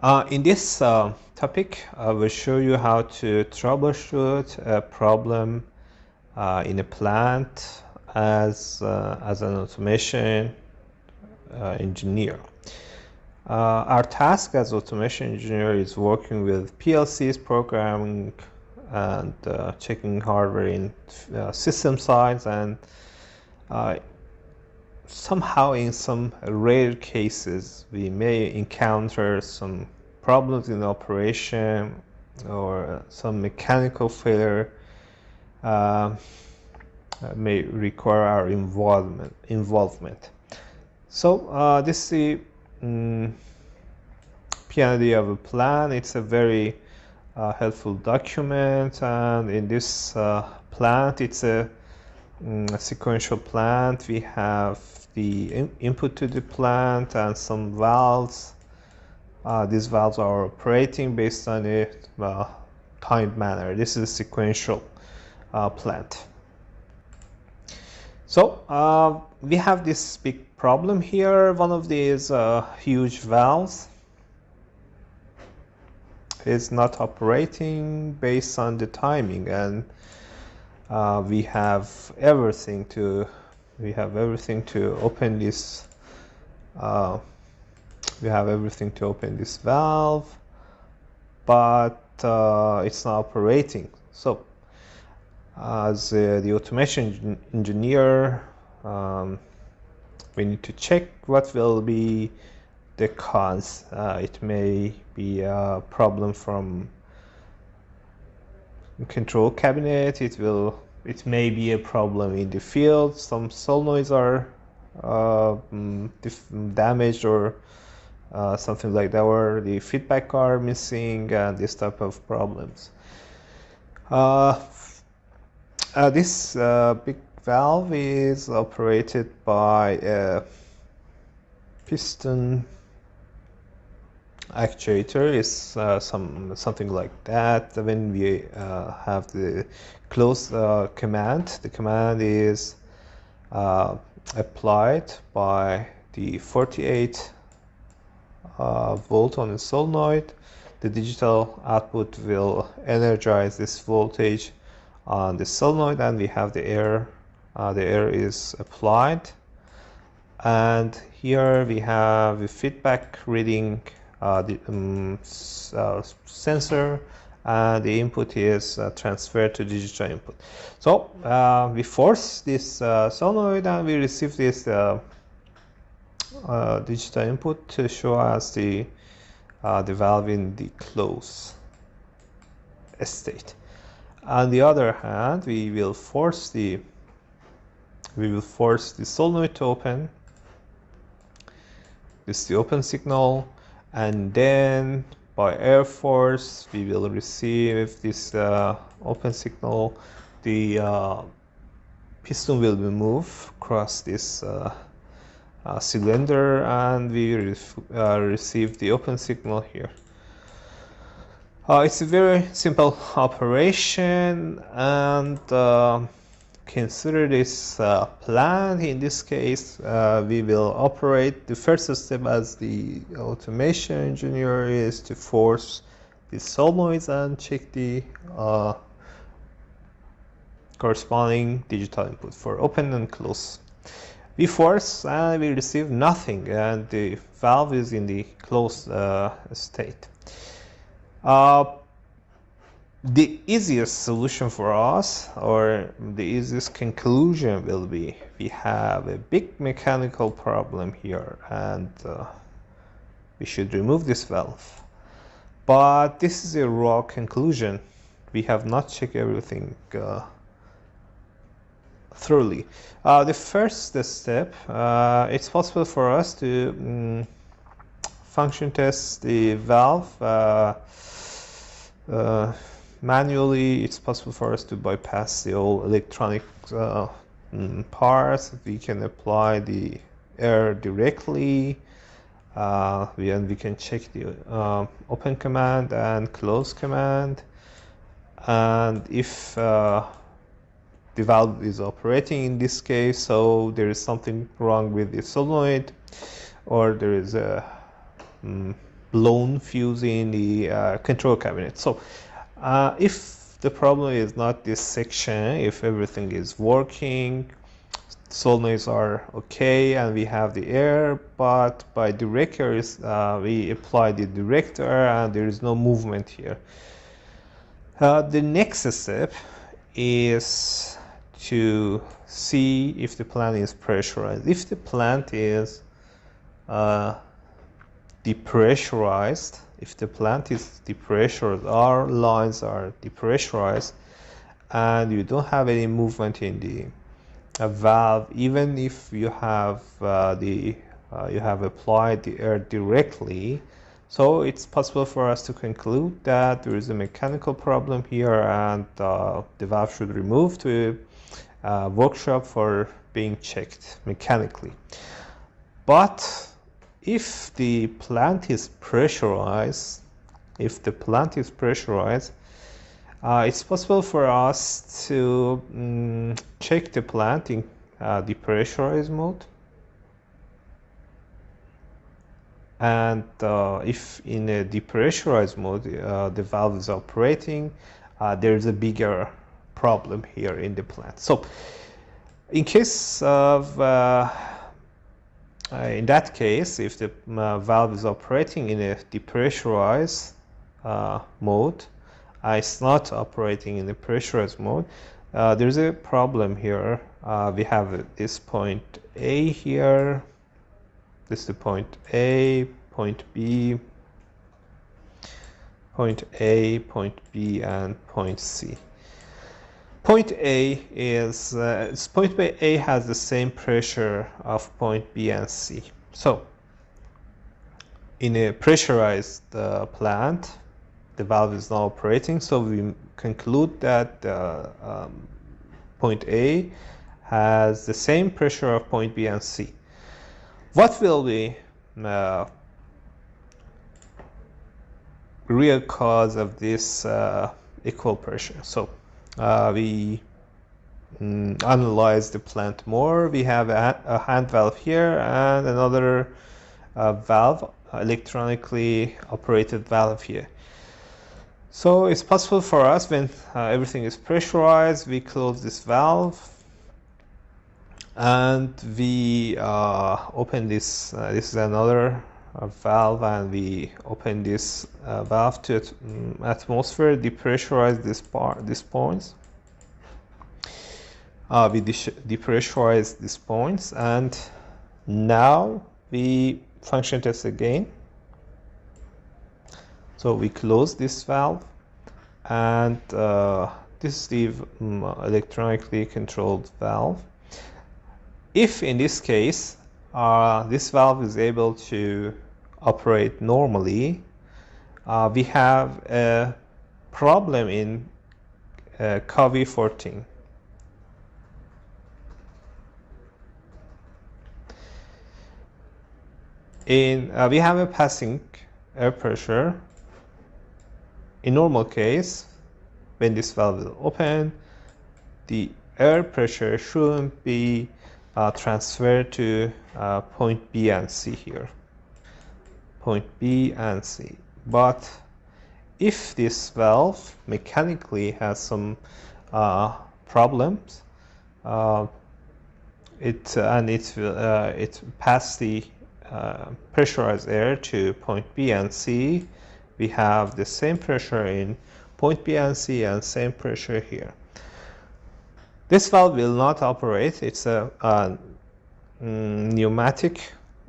In this topic, I will show you how to troubleshoot a problem in a plant as an automation engineer. Our task as automation engineer is working with PLCs, programming, and checking hardware in system sides, and somehow in some rare cases we may encounter some problems in operation or some mechanical failure may require our involvement. So this is the P&ID of a plan. It's a very helpful document, and in this plant it's a sequential plant. We have the input to the plant and some valves. These valves are operating based on a timed manner. This is a sequential plant. So we have this big problem here. One of these huge valves is not operating based on the timing, and we have everything to open this valve, but it's not operating. So as the automation engineer, we need to check what will be the cause. It may be a problem from control cabinet. It may be a problem in the field. Some solenoids are damaged or something like that, or the feedback are missing, and this type of problems. This big valve is operated by a piston actuator. Is something like that. When we have the close command, the command is applied by the 48 volt on the solenoid. The digital output will energize this voltage on the solenoid, and we have the air. The air is applied, and here we have a feedback reading the sensor, and the input is transferred to digital input. So we force this solenoid, and we receive this digital input to show us the valve in the close state. On the other hand, we will force the solenoid to open. This is the open signal, and then by air force we will receive this open signal. The piston will be moved across this cylinder, and we receive the open signal here. It's a very simple operation, and consider this plant. In this case, we will operate. The first step as the automation engineer is to force the solenoids and check the corresponding digital input for open and close. We force and we receive nothing, and the valve is in the closed state. The easiest solution for us, or the easiest conclusion, will be we have a big mechanical problem here, and we should remove this valve. But this is a raw conclusion. We have not checked everything thoroughly. The first step, it's possible for us to function test the valve manually. It's possible for us to bypass the old electronic parts. We can apply the air directly, and we can check the open command and close command, and if the valve is operating in this case, so there is something wrong with the solenoid, or there is a blown fuse in the control cabinet. So if the problem is not this section, if everything is working, solenoids are okay, and we have the air, but by directors we apply the director and there is no movement here. The next step is to see if the plant is pressurized. If the plant is depressurized, if the plant is depressurized, our lines are depressurized, and you don't have any movement in the valve, even if you have you have applied the air directly, so it's possible for us to conclude that there is a mechanical problem here, and the valve should be removed to a workshop for being checked mechanically. But if the plant is pressurized, it's possible for us to check the plant in depressurized mode, and if in a depressurized mode the valve is operating, there is a bigger problem here in the plant. So in case of in that case, if the valve is operating in a depressurized mode, it's not operating in the pressurized mode, there's a problem here. We have this point A here, this is the point A, point B, point A, point B, and point C. Point A is point A has the same pressure of point B and C. So in a pressurized plant, the valve is now operating, so we conclude that point A has the same pressure of point B and C. What will be real cause of this equal pressure? So we analyze the plant more. We have a hand valve here and another valve, electronically operated valve here. So it's possible for us, when everything is pressurized, we close this valve and we open this. This is another valve, and we open this valve to atmosphere, depressurize these points. We depressurize these points, and now we function test again. So we close this valve, and this is the electronically controlled valve. If in this case this valve is able to operate normally, we have a problem in KV14. We have a passing air pressure. In normal case, when this valve is open, the air pressure shouldn't be transferred to point B and C here. Point B and C. But if this valve mechanically has some problems, it passed the pressurized air to point B and C, we have the same pressure in point B and C and same pressure here. This valve will not operate. It's a pneumatic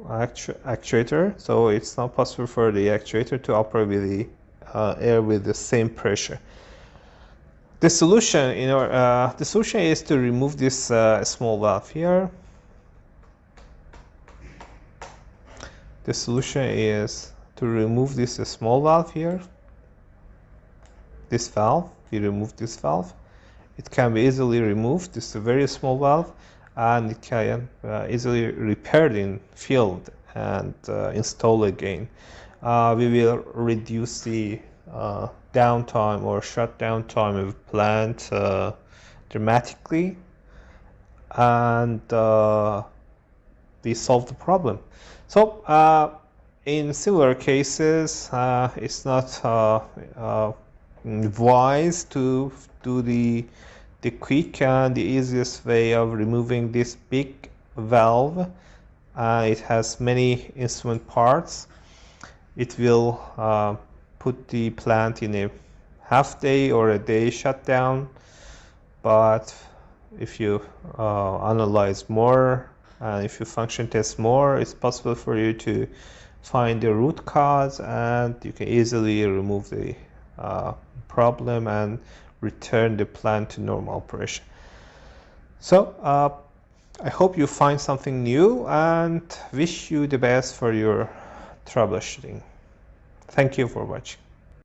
actuator, so it's not possible for the actuator to operate with the air with the same pressure. The solution, the solution is to remove this small valve here. The solution is to remove this small valve here. This valve, we remove this valve. It can be easily removed. This is a very small valve, and it can easily repaired in field and install again. We will reduce the downtime or shutdown time of the plant dramatically, and we solve the problem. So in similar cases, it's not wise to do the quick and the easiest way of removing this big valve. It has many instrument parts. It will put the plant in a half day or a day shutdown, but if you analyze more and if you function test more, it's possible for you to find the root cause, and you can easily remove the problem and return the plant to normal operation. So I hope you find something new and wish you the best for your troubleshooting. Thank you for watching.